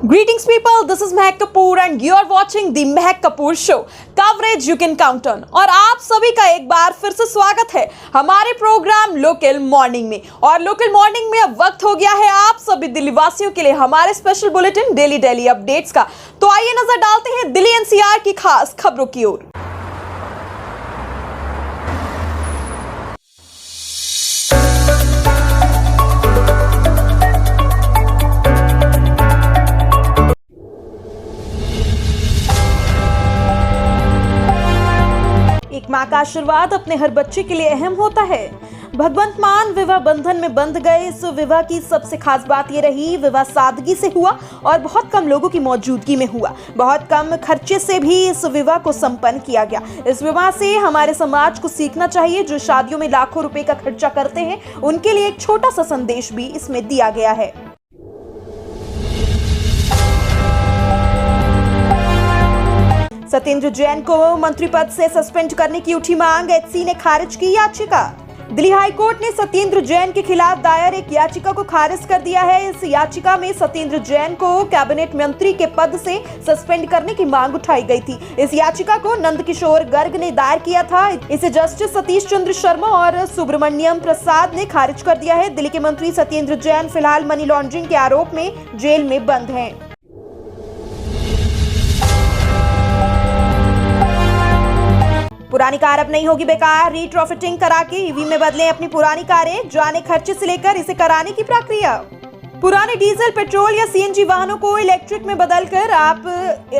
Greetings people, this is Mahak Kapoor and you are watching the Mahak Kapoor show coverage you can count on. और आप सभी का एक बार फिर से स्वागत है हमारे प्रोग्राम लोकल मॉर्निंग में। और लोकल मॉर्निंग में अब वक्त हो गया है आप सभी दिल्ली वासियों के लिए हमारे स्पेशल बुलेटिन डेली अपडेट्स का। तो आइए नजर डालते हैं दिल्ली एनसीआर की खास खबरों की ओर। एक माँ का आशीर्वाद अपने हर बच्चे के लिए अहम होता है। भगवंत मान विवाह बंधन में बंध गए। इस विवाह की सबसे खास बात ये रही, विवाह सादगी से हुआ और बहुत कम लोगों की मौजूदगी में हुआ। बहुत कम खर्चे से भी इस विवाह को संपन्न किया गया। इस विवाह से हमारे समाज को सीखना चाहिए, जो शादियों में लाखों रुपए का खर्चा करते हैं उनके लिए एक छोटा सा संदेश भी इसमें दिया गया है। सत्येंद्र जैन को मंत्री पद से सस्पेंड करने की उठी मांग, एचसी ने खारिज की याचिका। दिल्ली हाई कोर्ट ने सत्येंद्र जैन के खिलाफ दायर एक याचिका को खारिज कर दिया है। इस याचिका में सत्येंद्र जैन को कैबिनेट मंत्री के पद से सस्पेंड करने की मांग उठाई गई थी। इस याचिका को नंदकिशोर गर्ग ने दायर किया था। इसे जस्टिस सतीश चंद्र शर्मा और सुब्रमण्यम प्रसाद ने खारिज कर दिया है। दिल्ली के मंत्री सत्येंद्र जैन फिलहाल मनी लॉन्ड्रिंग के आरोप में जेल में बंद हैं। पुरानी कार अब नहीं होगी बेकार, रीट्रॉफिटिंग करा के ईवी में बदलें अपनी पुरानी कारें। जाने खर्चे से लेकर इसे कराने की प्रक्रिया। पुराने डीजल, पेट्रोल या सीएनजी वाहनों को इलेक्ट्रिक में बदलकर आप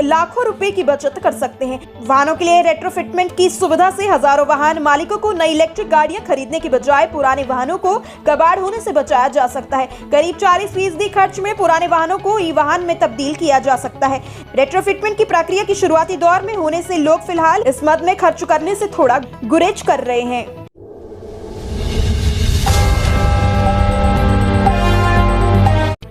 लाखों रुपए की बचत कर सकते हैं। वाहनों के लिए रेट्रोफिटमेंट की सुविधा से हजारों वाहन मालिकों को नई इलेक्ट्रिक गाड़ियां खरीदने की बजाय पुराने वाहनों को कबाड़ होने से बचाया जा सकता है। करीब 40% खर्च में पुराने वाहनों को ई वाहन में तब्दील किया जा सकता है। रेट्रोफिटमेंट की प्रक्रिया की शुरुआती दौर में होने से लोग फिलहाल इस मद में खर्च करने से थोड़ा गुरेज कर रहे हैं।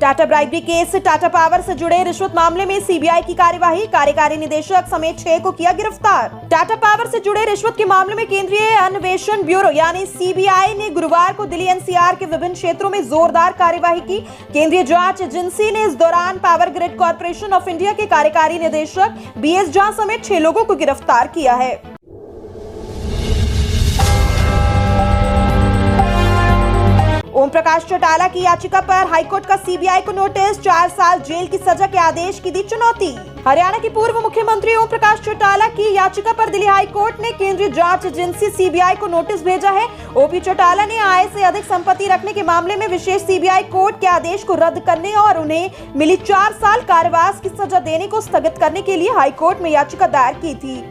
Tata bribery case, Tata power से जुड़े रिश्वत मामले में सीबीआई की कार्यवाही, कार्यकारी निदेशक समेत 6 को किया गिरफ्तार। टाटा पावर से जुड़े रिश्वत के मामले में केंद्रीय अन्वेषण ब्यूरो यानी सीबीआई ने गुरुवार को दिल्ली एनसीआर के विभिन्न क्षेत्रों में जोरदार कार्यवाही की। केंद्रीय जांच एजेंसी ने इस दौरान power grid corporation of India के कार्यकारी निदेशक बीएस झा समेत 6 लोगों को गिरफ्तार किया है। ओम प्रकाश चौटाला की याचिका पर हाईकोर्ट का सीबीआई को नोटिस, 4 साल जेल की सजा के आदेश की दी चुनौती। हरियाणा के पूर्व मुख्यमंत्री ओम प्रकाश चौटाला की याचिका पर दिल्ली हाई कोर्ट ने केंद्रीय जांच एजेंसी सीबीआई को नोटिस भेजा है। ओपी चौटाला ने आय से अधिक संपत्ति रखने के मामले में विशेष सीबीआई कोर्ट के आदेश को रद्द करने और उन्हें मिली 4 साल कारावास की सजा देने को स्थगित करने के लिए हाई कोर्ट में याचिका दायर की थी।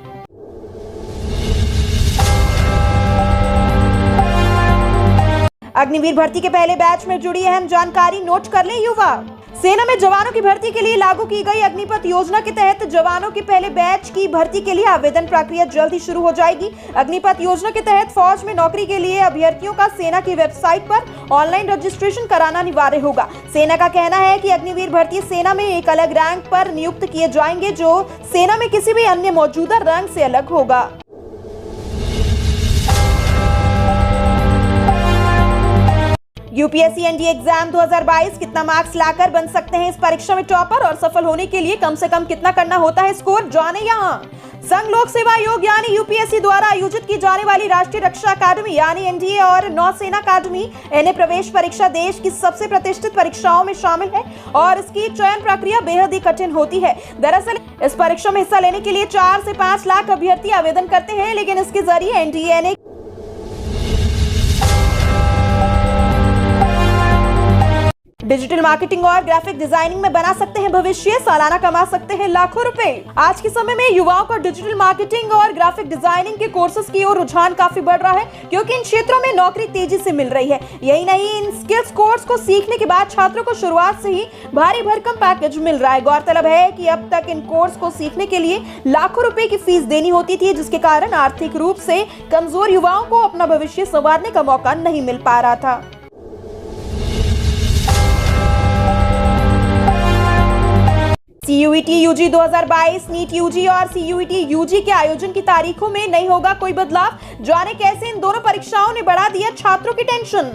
अग्निवीर भर्ती के पहले बैच में जुड़ी अहम जानकारी नोट कर लें युवा। सेना में जवानों की भर्ती के लिए लागू की गई अग्निपथ योजना के तहत जवानों के पहले बैच की भर्ती के लिए आवेदन प्रक्रिया जल्द ही शुरू हो जाएगी। अग्निपथ योजना के तहत फौज में नौकरी के लिए अभ्यर्थियों का सेना की वेबसाइट पर ऑनलाइन रजिस्ट्रेशन कराना अनिवार्य होगा। सेना का कहना है कि अग्निवीर भर्ती सेना में एक अलग रैंक पर नियुक्त किए जाएंगे, जो सेना में किसी भी अन्य मौजूदा रैंक से अलग होगा। यूपीएससी एनडीए एग्जाम 2022 कितना मार्क्स लाकर बन सकते हैं इस परीक्षा में टॉपर, और सफल होने के लिए कम से कम कितना करना होता है स्कोर, जाने यहाँ। संघ लोक सेवा आयोग यानी यूपीएससी द्वारा आयोजित की जाने वाली राष्ट्रीय रक्षा अकादमी यानी एनडीए और नौसेना अकादमी एनए प्रवेश परीक्षा देश की सबसे प्रतिष्ठित परीक्षाओं में शामिल है और इसकी चयन प्रक्रिया बेहद ही कठिन होती है। दरअसल इस परीक्षा में हिस्सा लेने के लिए 4 से 5 लाख अभ्यर्थी आवेदन करते हैं, लेकिन इसके जरिए एनडीए एनए डिजिटल मार्केटिंग और ग्राफिक डिजाइनिंग में बना सकते हैं भविष्य, सालाना कमा सकते हैं लाखों रुपए। आज के समय में युवाओं का डिजिटल मार्केटिंग और ग्राफिक डिजाइनिंग के कोर्सेज की ओर रुझान काफी बढ़ रहा है, क्योंकि इन क्षेत्रों में नौकरी तेजी से मिल रही है। यही नहीं, इन स्किल्स कोर्स को सीखने के बाद छात्रों को शुरुआत से ही भारी भरकम पैकेज मिल रहा है। गौरतलब है कि अब तक इन कोर्स को सीखने के लिए लाखों रुपए की फीस देनी होती थी, जिसके कारण आर्थिक रूप से कमजोर युवाओं को अपना भविष्य संवारने का मौका नहीं मिल पा रहा था। सीयूईटी यूजी 2022, नीट यूजी और सीयूईटी यूजी के आयोजन की तारीखों में नहीं होगा कोई बदलाव। जाने कैसे इन दोनों परीक्षाओं ने बढ़ा दिया छात्रों की टेंशन।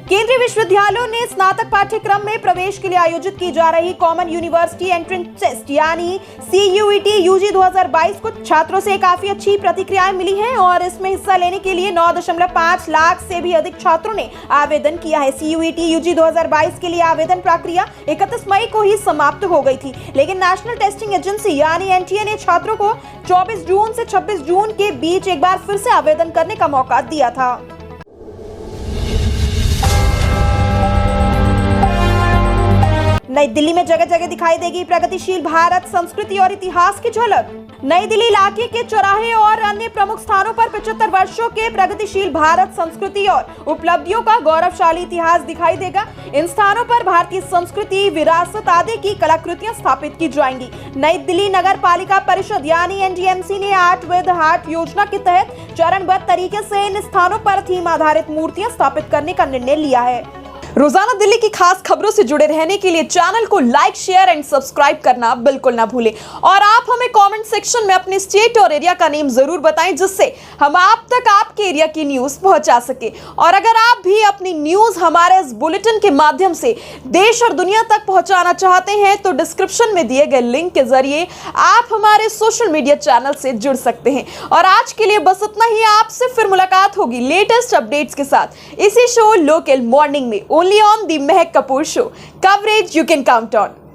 केंद्रीय विश्वविद्यालयों ने स्नातक पाठ्यक्रम में प्रवेश के लिए आयोजित की जा रही कॉमन यूनिवर्सिटी एंट्रेंस टेस्ट यानी CUET UG 2022 को छात्रों से काफी अच्छी प्रतिक्रियाएं मिली हैं और इसमें हिस्सा लेने के लिए 9.5 लाख से भी अधिक छात्रों ने आवेदन किया है। CUET UG 2022 के लिए आवेदन प्रक्रिया 31 मई को ही समाप्त हो गई थी, लेकिन नेशनल टेस्टिंग एजेंसी यानी NTA ने छात्रों को 24 जून से 26 जून के बीच एक बार फिर से आवेदन करने का मौका दिया था। नई दिल्ली में जगह जगह दिखाई देगी प्रगतिशील भारत संस्कृति और इतिहास की झलक। नई दिल्ली इलाके के चौराहे और अन्य प्रमुख स्थानों पर 75 वर्षों के प्रगतिशील भारत संस्कृति और उपलब्धियों का गौरवशाली इतिहास दिखाई देगा। इन स्थानों पर भारतीय संस्कृति, विरासत आदि की कलाकृतियां स्थापित की जाएंगी। नई दिल्ली नगर पालिका परिषद यानी NDMC ने आर्ट विद हार्ट योजना के तहत चरणबद्ध तरीके से इन स्थानों पर थीम आधारित मूर्तियां स्थापित करने का निर्णय लिया है। रोजाना दिल्ली की खास खबरों से जुड़े रहने के लिए चैनल को लाइक, शेयर एंड सब्सक्राइब करना बिल्कुल ना भूलें और आप हमें कमेंट सेक्शन में अपने स्टेट और एरिया का नेम जरूर बताएं, जिससे हम आप तक आपके एरिया की न्यूज पहुंचा सके। और अगर आप भी अपनी न्यूज हमारे इस बुलेटिन के माध्यम से देश और दुनिया तक पहुंचाना चाहते हैं तो डिस्क्रिप्शन में दिए गए लिंक के जरिए आप हमारे सोशल मीडिया चैनल से जुड़ सकते हैं। और आज के लिए बस इतना ही। आपसे फिर मुलाकात होगी लेटेस्ट अपडेट्स के साथ इसी शो लोकल मॉर्निंग में, only on the Mehak Kapoor Show. Coverage you can count on.